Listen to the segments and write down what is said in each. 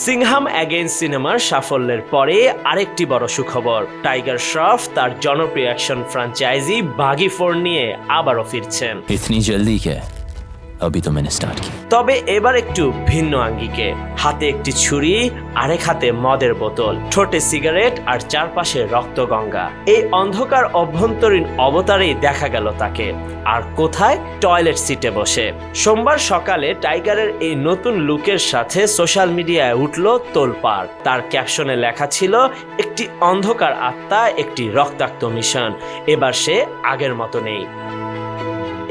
Singham again সিনেমার সাফল্যের পরে আরেকটি বড় সুখবর, টাইগার শ্রফ তার জনপ্রিয় অ্যাকশন ফ্র্যাঞ্চাইজি বাগি 4 নিয়ে আবারও ফিরছেন। इतनी जल्दी क्या है? अभी तो मैंने स्टार्ट किया। তবে এবার একটু ভিন্ন আঙ্গিকে, হাতে একটি ছুরি, আরেক হাতে মদের বোতল, ঠোঁটে সিগারেট আর চারপাশে রক্তগঙ্গা। এই অন্ধকার অভ্যন্তরীণ অবতারেই দেখা গেল তাকে, আর কোথায়? টয়লেট সিটে বসে। সোমবার সকালে টাইগারের এই নতুন লুকের সাথে সোশ্যাল মিডিয়ায় উঠল তোলপাড়। তার ক্যাপশনে লেখা ছিল, একটি অন্ধকার আত্মা, একটি রক্তাক্ত মিশন। এবার সে আগের মতো নেই।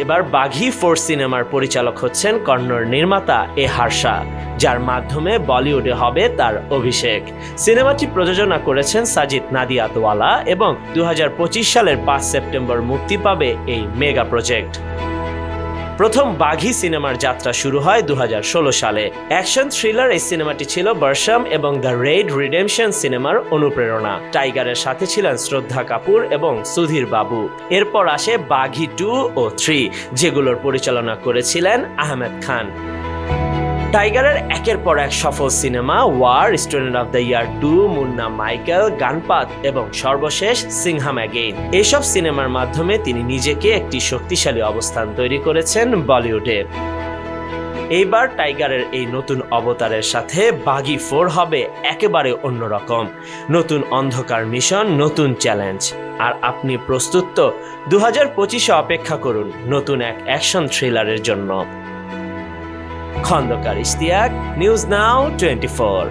এবার বাঘি 4 সিনেমার পরিচালক হচ্ছেন কন্নড় নির্মাতা এ হার্ষা, যার মাধ্যমে বলিউডে হবে তার অভিষেক। সিনেমাটি প্রযোজনা করেছেন সাজিদ নাদিয়াদওয়ালা এবং 2025 সালের 5 সেপ্টেম্বর মুক্তি পাবে এই মেগা প্রজেক্ট। প্রথম বাঘি সিনেমার যাত্রা শুরু হয় 2016 সালে। অ্যাকশন থ্রিলার এই সিনেমাটি ছিল বর্ষাম এবং দ্য রেড রিডেমশন সিনেমার অনুপ্রেরণা। টাইগারের সাথে ছিলেন শ্রদ্ধা কাপুর এবং সুধীর বাবু। এরপর আসে বাঘি 2 ও 3, যেগুলোর পরিচালনা করেছিলেন আহমেদ খান। টাইগারের একের পর এক সফল cinema War, Student of the Year 2, Munna Michael, Ganapath এবং সর্বশেষ সিংহাম অ্যাগেইন, এইসব সিনেমার মাধ্যমে তিনি নিজেকে একটি শক্তিশালী অবস্থান তৈরি করেছেন বলিউডে। এইবার টাইগারের এই নতুন অবতারের সাথে বাঘি 4 হবে একেবারে অন্যরকম। নতুন অন্ধকার মিশন, নতুন চ্যালেঞ্জ। আর আপনি প্রস্তুত তো? 2025-এ অপেক্ষা করুন নতুন এক অ্যাকশন থ্রিলারের জন্য। Khandakar Ishtiaq, news now 24।